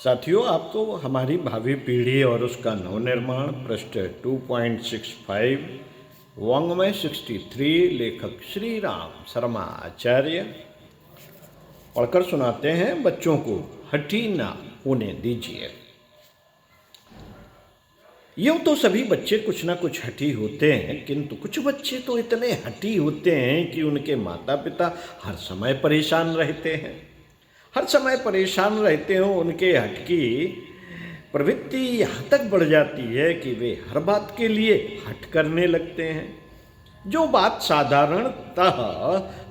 साथियों, आपको हमारी भावी पीढ़ी और उसका नवनिर्माण पृष्ठ 2.65 वाङ्मय 63 लेखक श्री राम शर्मा आचार्य पढ़कर सुनाते हैं। बच्चों को हठी ना होने दीजिए। यूँ तो सभी बच्चे कुछ ना कुछ हठी होते हैं, किंतु कुछ बच्चे तो इतने हठी होते हैं कि उनके माता पिता हर समय परेशान रहते हैं। हर समय परेशान रहते हो। उनके हट की प्रवृत्ति यहाँ तक बढ़ जाती है कि वे हर बात के लिए हट करने लगते हैं। जो बात साधारणतः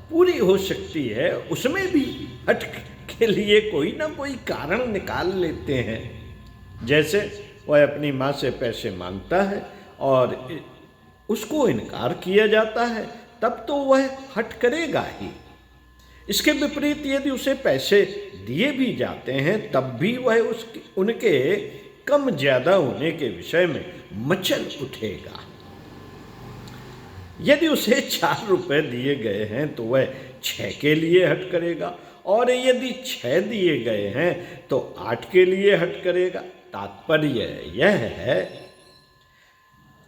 पूरी हो सकती है, उसमें भी हट के लिए कोई ना कोई कारण निकाल लेते हैं। जैसे वह अपनी माँ से पैसे मांगता है और उसको इनकार किया जाता है, तब तो वह हट करेगा ही। इसके विपरीत यदि उसे पैसे दिए भी जाते हैं, तब भी वह उनके कम ज्यादा होने के विषय में मचल उठेगा। यदि उसे 4 रुपए दिए गए हैं तो वह 6 के लिए हट करेगा, और यदि 6 दिए गए हैं तो 8 के लिए हट करेगा। तात्पर्य यह है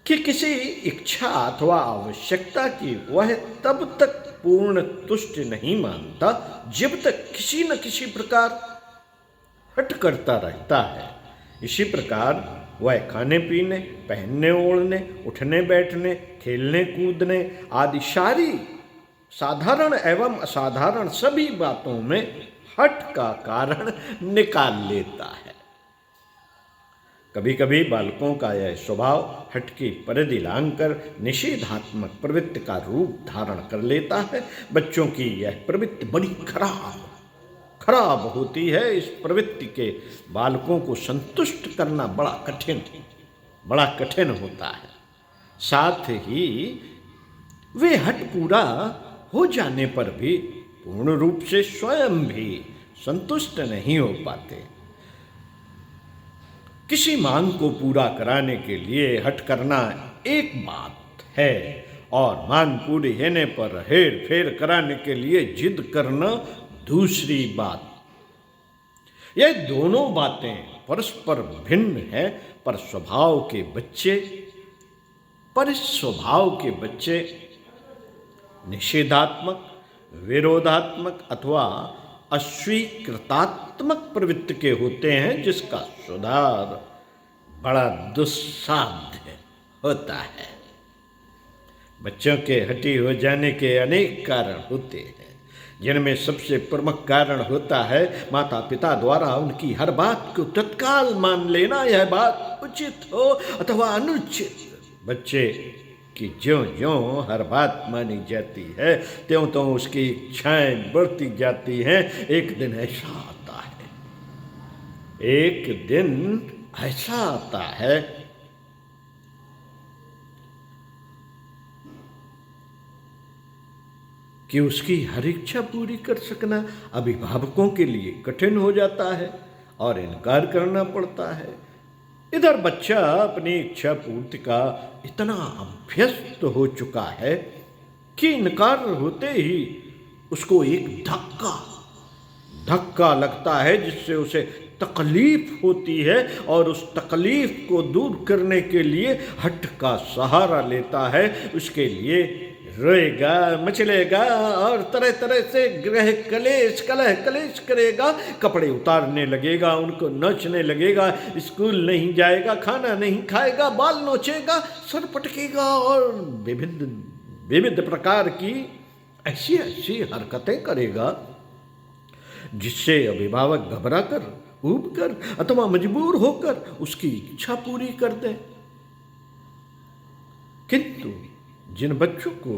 कि किसी इच्छा अथवा आवश्यकता की वह तब तक पूर्ण तुष्ट नहीं मानता जब तक किसी न किसी प्रकार हट करता रहता है। इसी प्रकार वह खाने पीने, पहनने ओढ़ने, उठने बैठने, खेलने कूदने आदि सारी साधारण एवं असाधारण सभी बातों में हट का कारण निकाल लेता है। कभी कभी बालकों का यह स्वभाव हट की परिधि लांघकर निषेधात्मक प्रवृत्ति का रूप धारण कर लेता है। बच्चों की यह प्रवृत्ति बड़ी खराब होती है। इस प्रवृत्ति के बालकों को संतुष्ट करना बड़ा कठिन होता है। साथ ही वे हट पूरा हो जाने पर भी पूर्ण रूप से स्वयं भी संतुष्ट नहीं हो पाते। किसी मांग को पूरा कराने के लिए हट करना एक बात है, और मांग पूरी होने पर हेर फेर कराने के लिए जिद करना दूसरी बात। यह दोनों बातें परस्पर भिन्न है, पर इस स्वभाव के बच्चे निषेधात्मक, विरोधात्मक अथवा अस्वीकृतात्मक प्रवृत्ति के होते हैं, जिसका सुधार बड़ा दुस्साध्य होता है। बच्चों के हठी हो जाने के अनेक कारण होते हैं, जिनमें सबसे प्रमुख कारण होता है माता पिता द्वारा उनकी हर बात को तत्काल मान लेना, यह बात उचित हो अथवा अनुचित। बच्चे कि ज्यों-ज्यों हर बात मानी जाती है, त्यों-त्यों उसकी इच्छाएं बढ़ती जाती हैं। एक दिन ऐसा आता है कि उसकी हर इच्छा पूरी कर सकना अभिभावकों के लिए कठिन हो जाता है और इनकार करना पड़ता है। इधर बच्चा अपनी इच्छा पूर्ति का इतना अभ्यस्त हो चुका है कि इनकार होते ही उसको एक धक्का लगता है, जिससे उसे तकलीफ होती है, और उस तकलीफ को दूर करने के लिए हठ का सहारा लेता है। उसके लिए रोएगा, मचलेगा और तरह तरह से कलह कलेश करेगा। कपड़े उतारने लगेगा, उनको नोचने लगेगा, स्कूल नहीं जाएगा, खाना नहीं खाएगा, बाल नोचेगा, सर पटकेगा और विविध प्रकार की ऐसी हरकतें करेगा, जिससे अभिभावक घबरा कर, ऊब कर अथवा मजबूर होकर उसकी इच्छा पूरी कर दे। किंतु जिन बच्चों को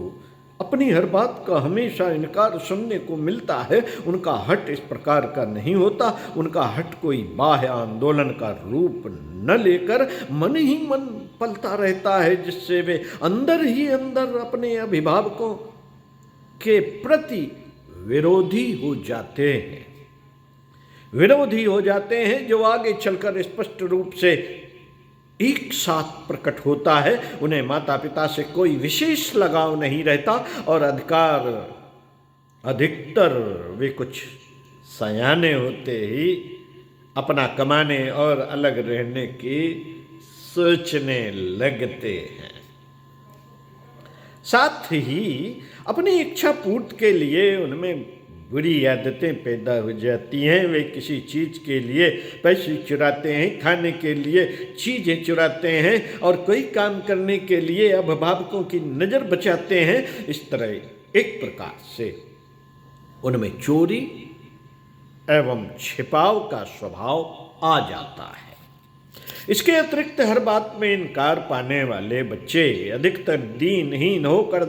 अपनी हर बात का हमेशा इनकार सुनने को मिलता है, उनका हट इस प्रकार का नहीं होता। उनका हट कोई बाह्य आंदोलन का रूप न लेकर मन ही मन पलता रहता है, जिससे वे अंदर ही अंदर अपने अभिभावकों के प्रति विरोधी हो जाते हैं, जो आगे चलकर स्पष्ट रूप से एक साथ प्रकट होता है। उन्हें माता पिता से कोई विशेष लगाव नहीं रहता, और अधिकतर वे कुछ सयाने होते ही अपना कमाने और अलग रहने की सोचने लगते हैं। साथ ही अपनी इच्छा पूर्ति के लिए उनमें बुरी आदतें पैदा हो जाती हैं। वे किसी चीज़ के लिए पैसे चुराते हैं, खाने के लिए चीज़ें चुराते हैं और कोई काम करने के लिए अभिभावकों की नज़र बचाते हैं। इस तरह एक प्रकार से उनमें चोरी एवं छिपाव का स्वभाव आ जाता है। इसके अतिरिक्त हर बात में इनकार पाने वाले बच्चे अधिकतर दीनहीन होकर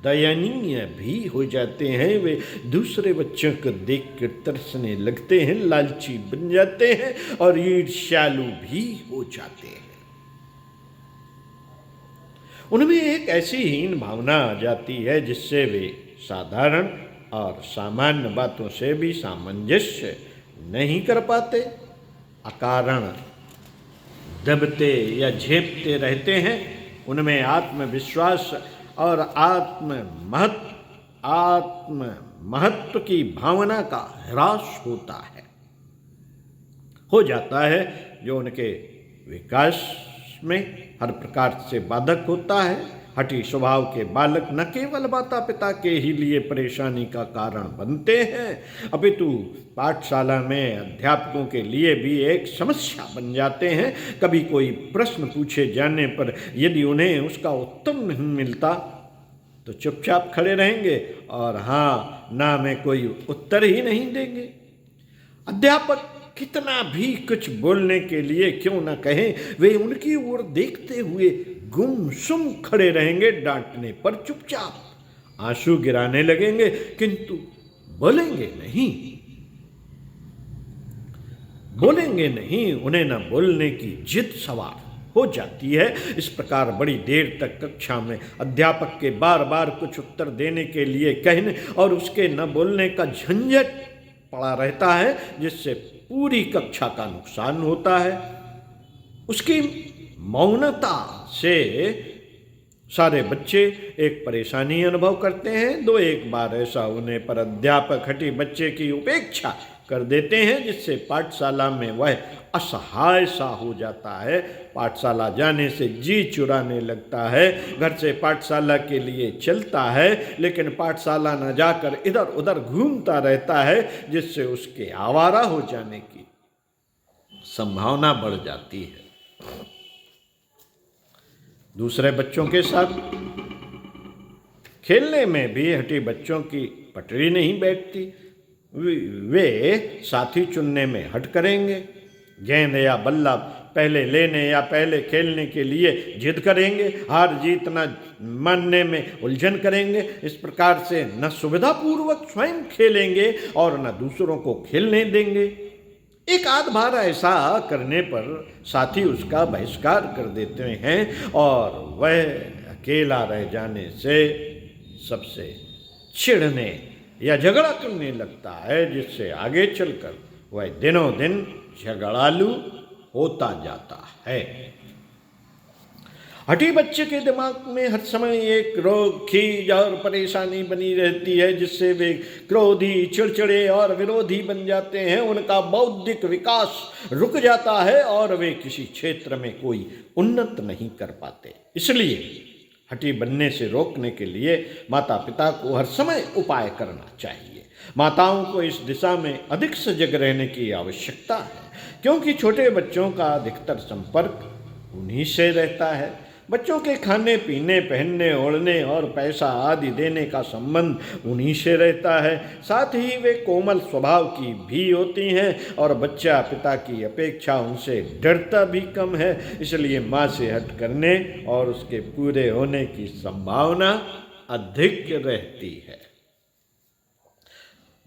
दयनीय भी हो जाते हैं। वे दूसरे बच्चों को देखकर तरसने लगते हैं, लालची बन जाते हैं और ईर्ष्यालु भी हो जाते हैं। उनमें एक ऐसी हीन भावना आ जाती है जिससे वे साधारण और सामान्य बातों से भी सामंजस्य नहीं कर पाते। अकारण दबते या झेपते रहते हैं। उनमें आत्मविश्वास और आत्म महत्व की भावना का ह्रास हो जाता है, जो उनके विकास में हर प्रकार से बाधक होता है। हठी स्वभाव के बालक न केवल माता पिता के ही लिए परेशानी का कारण बनते हैं, अपितु पाठशाला में अध्यापकों के लिए भी एक समस्या बन जाते हैं। कभी कोई प्रश्न पूछे जाने पर यदि उन्हें उसका उत्तर नहीं मिलता तो चुपचाप खड़े रहेंगे और हाँ ना में कोई उत्तर ही नहीं देंगे। अध्यापक कितना भी कुछ बोलने के लिए क्यों न कहें, वे उनकी ओर देखते हुए गुमसुम खड़े रहेंगे। डांटने पर चुपचाप आंसू गिराने लगेंगे, किंतु बोलेंगे नहीं। उन्हें न बोलने की जिद सवार हो जाती है। इस प्रकार बड़ी देर तक कक्षा में अध्यापक के बार बार कुछ उत्तर देने के लिए कहने और उसके न बोलने का झंझट पड़ा रहता है, जिससे पूरी कक्षा का नुकसान होता है। उसकी मौनता से सारे बच्चे एक परेशानी अनुभव करते हैं। दो एक बार ऐसा होने पर अध्यापक हठी बच्चे की उपेक्षा कर देते हैं, जिससे पाठशाला में वह असहाय सा हो जाता है। पाठशाला जाने से जी चुराने लगता है। घर से पाठशाला के लिए चलता है, लेकिन पाठशाला न जाकर इधर उधर घूमता रहता है, जिससे उसके आवारा हो जाने की संभावना बढ़ जाती है। दूसरे बच्चों के साथ खेलने में भी हठी बच्चों की पटरी नहीं बैठती। वे साथी चुनने में हट करेंगे। गेंद या बल्ला पहले लेने या पहले खेलने के लिए जिद करेंगे। हार जीत न मानने में उलझन करेंगे। इस प्रकार से न सुविधापूर्वक स्वयं खेलेंगे और न दूसरों को खेलने देंगे। एक आध बार ऐसा करने पर साथी उसका बहिष्कार कर देते हैं और वह अकेला रह जाने से सबसे चिढ़ने या झगड़ा करने लगता है, जिससे आगे चलकर वह दिनों दिन झगड़ालू होता जाता है। हठी बच्चे के दिमाग में हर समय एक रोग, खीज और परेशानी बनी रहती है, जिससे वे क्रोधी, चिड़चिड़े और विरोधी बन जाते हैं। उनका बौद्धिक विकास रुक जाता है और वे किसी क्षेत्र में कोई उन्नत नहीं कर पाते। इसलिए हठी बनने से रोकने के लिए माता पिता को हर समय उपाय करना चाहिए। माताओं को इस दिशा में अधिक सजग रहने की आवश्यकता है, क्योंकि छोटे बच्चों का अधिकतर संपर्क उन्हीं से रहता है। बच्चों के खाने पीने, पहनने ओढ़ने और पैसा आदि देने का संबंध उन्हीं से रहता है। साथ ही वे कोमल स्वभाव की भी होती हैं और बच्चा पिता की अपेक्षा उनसे डरता भी कम है। इसलिए माँ से हट करने और उसके पूरे होने की संभावना अधिक रहती है।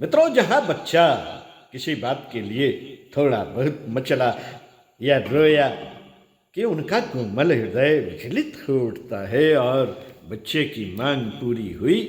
मित्रों, जहाँ बच्चा किसी बात के लिए थोड़ा बहुत मचला या रोया कि उनका कोमल हृदय विचलित हो उठता है और बच्चे की मांग पूरी हुई,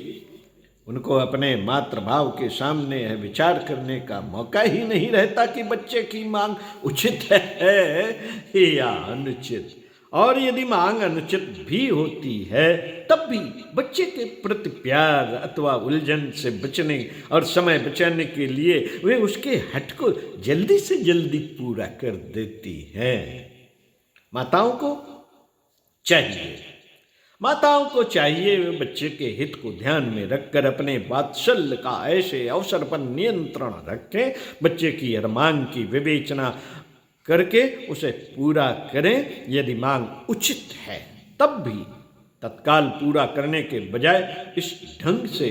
उनको अपने मातृभाव के सामने विचार करने का मौका ही नहीं रहता कि बच्चे की मांग उचित है या अनुचित। और यदि मांग अनुचित भी होती है तब भी बच्चे के प्रति प्यार अथवा उलझन से बचने और समय बचाने के लिए वे उसके हट को जल्दी से जल्दी पूरा कर देती हैं। माताओं को चाहिए वे बच्चे के हित को ध्यान में रखकर अपने वात्सल्य का ऐसे अवसर पर नियंत्रण रखें, बच्चे की हर मांग की विवेचना करके उसे पूरा करें। यदि मांग उचित है तब भी तत्काल पूरा करने के बजाय इस ढंग से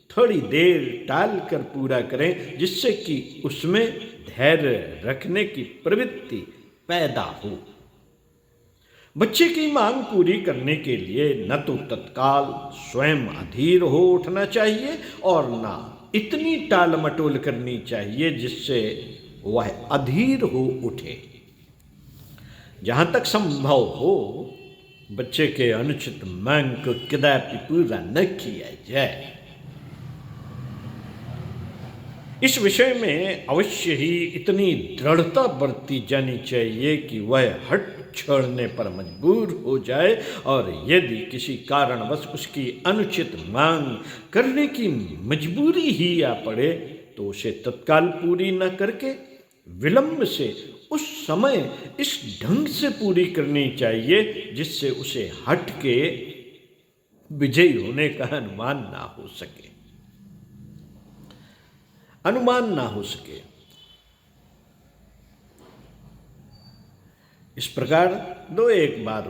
थोड़ी देर टाल कर पूरा करें, जिससे कि उसमें धैर्य रखने की प्रवृत्ति पैदा हो। बच्चे की मांग पूरी करने के लिए न तो तत्काल स्वयं अधीर हो उठना चाहिए और न इतनी टाल मटोल करनी चाहिए जिससे वह अधीर हो उठे। जहां तक संभव हो बच्चे के अनुचित मांग को कदापि पूरा न किया जाए। इस विषय में अवश्य ही इतनी दृढ़ता बरती जानी चाहिए कि वह हट छोड़ने पर मजबूर हो जाए, और यदि किसी कारणवश उसकी अनुचित मांग करने की मजबूरी ही आ पड़े तो उसे तत्काल पूरी न करके विलंब से उस समय इस ढंग से पूरी करनी चाहिए जिससे उसे हट के विजयी होने का अनुमान ना हो सके। इस प्रकार दो एक बार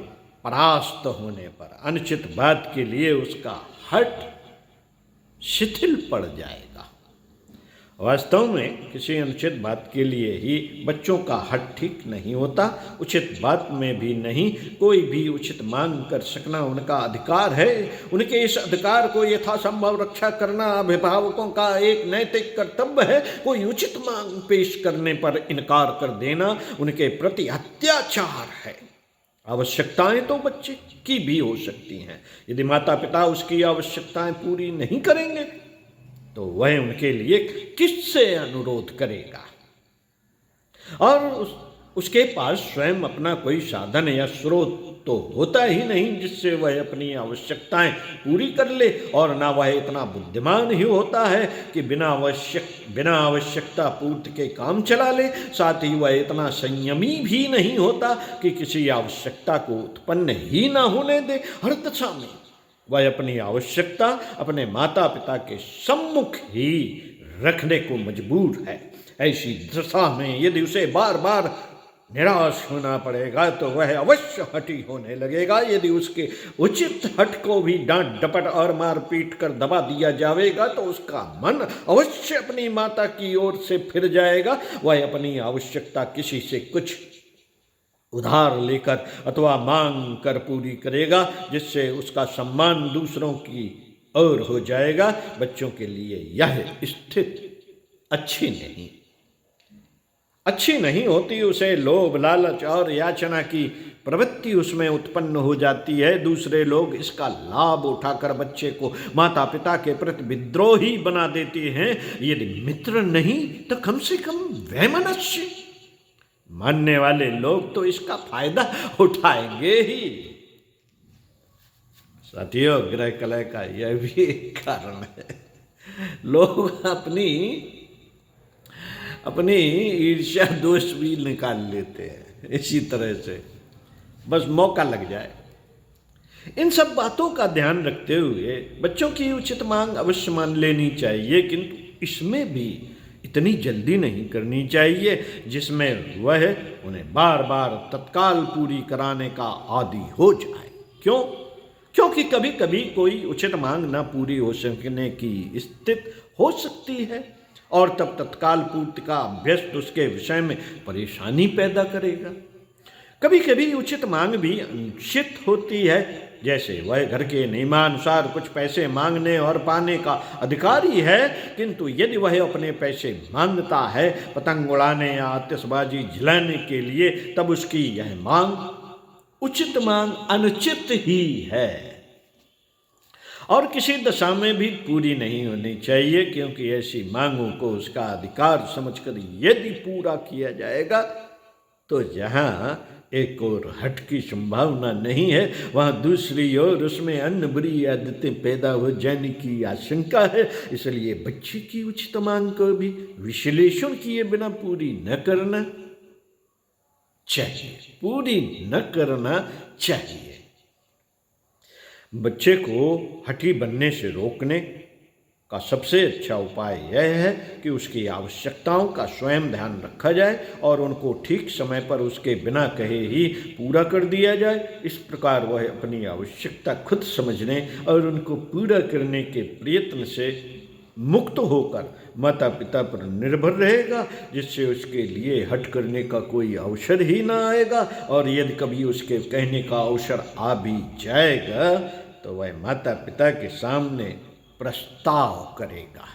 परास्त होने पर अनुचित बात के लिए उसका हट शिथिल पड़ जाएगा। वास्तव में किसी अनुचित बात के लिए ही बच्चों का हट ठीक नहीं होता। उचित बात में भी नहीं, कोई भी उचित मांग कर सकना उनका अधिकार है। उनके इस अधिकार को यथासंभव रक्षा करना अभिभावकों का एक नैतिक कर्तव्य है। कोई उचित मांग पेश करने पर इनकार कर देना उनके प्रति अत्याचार है। आवश्यकताएं तो बच्चे की भी हो सकती हैं। यदि माता पिता उसकी आवश्यकताएं पूरी नहीं करेंगे तो वह उनके लिए किससे अनुरोध करेगा, और उसके पास स्वयं अपना कोई साधन या स्रोत तो होता ही नहीं जिससे वह अपनी आवश्यकताएं पूरी कर ले, और ना वह इतना बुद्धिमान ही होता है कि बिना आवश्यकता पूर्ति के काम चला ले। साथ ही वह इतना संयमी भी नहीं होता कि किसी आवश्यकता को उत्पन्न ही ना होने दे। हर दशा में वह अपनी आवश्यकता अपने माता पिता के सम्मुख ही रखने को मजबूर है। ऐसी दशा में यदि उसे बार बार निराश होना पड़ेगा तो वह अवश्य हठी होने लगेगा। यदि उसके उचित हट को भी डांट डपट और मारपीट कर दबा दिया जाएगा तो उसका मन अवश्य अपनी माता की ओर से फिर जाएगा। वह अपनी आवश्यकता किसी से कुछ उधार लेकर अथवा मांग कर पूरी करेगा, जिससे उसका सम्मान दूसरों की ओर हो जाएगा। बच्चों के लिए यह स्थिति अच्छी नहीं होती। उसे लोभ लालच और याचना की प्रवृत्ति उसमें उत्पन्न हो जाती है। दूसरे लोग इसका लाभ उठाकर बच्चे को माता पिता के प्रति विद्रोही बना देते हैं। यदि मित्र नहीं तो कम से कम वैमनस्य मानने वाले लोग तो इसका फायदा उठाएंगे ही। साथियों, ग्रह कलह का यह भी एक कारण है। लोग अपनी ईर्ष्या दोष भी निकाल लेते हैं इसी तरह से, बस मौका लग जाए। इन सब बातों का ध्यान रखते हुए बच्चों की उचित मांग अवश्य मान लेनी चाहिए, किंतु इसमें भी इतनी जल्दी नहीं करनी चाहिए जिसमें वह उन्हें बार बार तत्काल पूरी कराने का आदी हो जाए। क्योंकि कभी कभी कोई उचित मांग न पूरी हो सकने की स्थिति हो सकती है, और तब तत्काल पूर्ति का अभ्यस्त उसके विषय में परेशानी पैदा करेगा। कभी कभी उचित मांग भी अनुचित होती है, जैसे वह घर के नियमानुसार कुछ पैसे मांगने और पाने का अधिकारी है, किंतु यदि वह अपने पैसे मांगता है पतंग उड़ाने या आतिशबाजी जलाने के लिए, तब उसकी यह मांग उचित मांग अनुचित ही है और किसी दशा में भी पूरी नहीं होनी चाहिए, क्योंकि ऐसी मांगों को उसका अधिकार समझकर यदि पूरा किया जाएगा तो जहां एक और हट की संभावना नहीं है, वहाँ दूसरी ओर उसमें अन्य बुरी आदतें पैदा हो जाने की आशंका है। इसलिए बच्चे की उचित मांग को भी विश्लेषण किए बिना पूरी न करना चाहिए, पूरी न करना चाहिए। बच्चे को हठी बनने से रोकने का सबसे अच्छा उपाय यह है कि उसकी आवश्यकताओं का स्वयं ध्यान रखा जाए और उनको ठीक समय पर उसके बिना कहे ही पूरा कर दिया जाए। इस प्रकार वह अपनी आवश्यकता खुद समझने और उनको पूरा करने के प्रयत्न से मुक्त होकर माता पिता पर निर्भर रहेगा, जिससे उसके लिए हट करने का कोई अवसर ही ना आएगा। और यदि कभी उसके कहने का अवसर आ भी जाएगा तो वह माता पिता के सामने प्रस्ताव करेगा,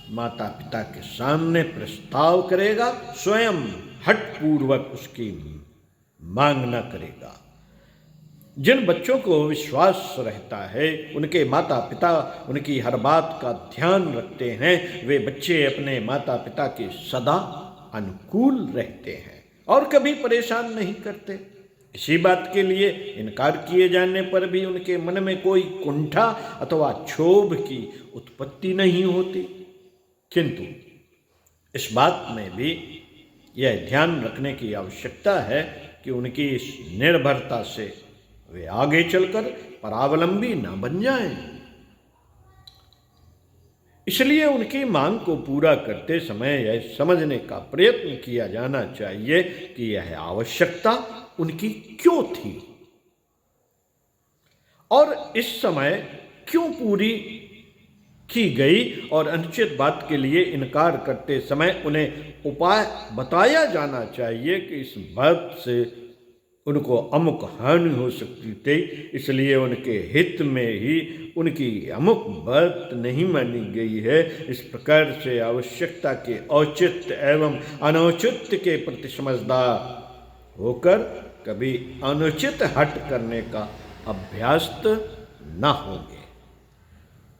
माता पिता के सामने प्रस्ताव करेगा, स्वयं हठपूर्वक उसकी मांग न करेगा। जिन बच्चों को विश्वास रहता है, उनके माता पिता उनकी हर बात का ध्यान रखते हैं, वे बच्चे अपने माता पिता के सदा अनुकूल रहते हैं और कभी परेशान नहीं करते। इसी बात के लिए इनकार किए जाने पर भी उनके मन में कोई कुंठा अथवा क्षोभ की उत्पत्ति नहीं होती। किंतु इस बात में भी यह ध्यान रखने की आवश्यकता है कि उनकी इस निर्भरता से वे आगे चलकर परावलंबी न बन जाएं। इसलिए उनकी मांग को पूरा करते समय यह समझने का प्रयत्न किया जाना चाहिए कि यह आवश्यकता उनकी क्यों थी और इस समय क्यों पूरी की गई, और अनुचित बात के लिए इनकार करते समय उन्हें उपाय बताया जाना चाहिए कि इस बात से उनको अमुक हानि हो सकती थी, इसलिए उनके हित में ही उनकी अमुक बात नहीं मानी गई है। इस प्रकार से आवश्यकता के औचित्य एवं अनौचित्य के प्रति समझदार होकर कभी अनुचित हट करने का अभ्यस्त न होंगे।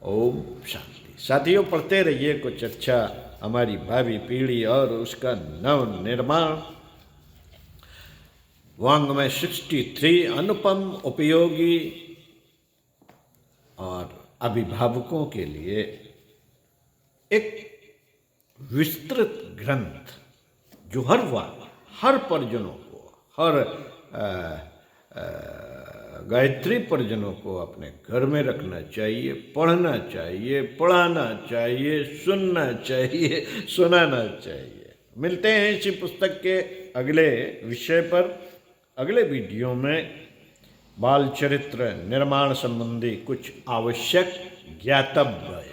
ओम शांति। साथियों, पढ़ते रहिए कुछ अच्छा हमारी भावी पीढ़ी और उसका नव निर्माण। वांग्मय 63 अनुपम, उपयोगी और अभिभावकों के लिए एक विस्तृत ग्रंथ जो हर परिजनों को, हर गायत्री परिजनों को अपने घर में रखना चाहिए, पढ़ना चाहिए, पढ़ाना चाहिए, सुनना चाहिए, सुनाना चाहिए। मिलते हैं इसी पुस्तक के अगले विषय पर अगले वीडियो में। बाल चरित्र निर्माण संबंधी कुछ आवश्यक ज्ञातव्य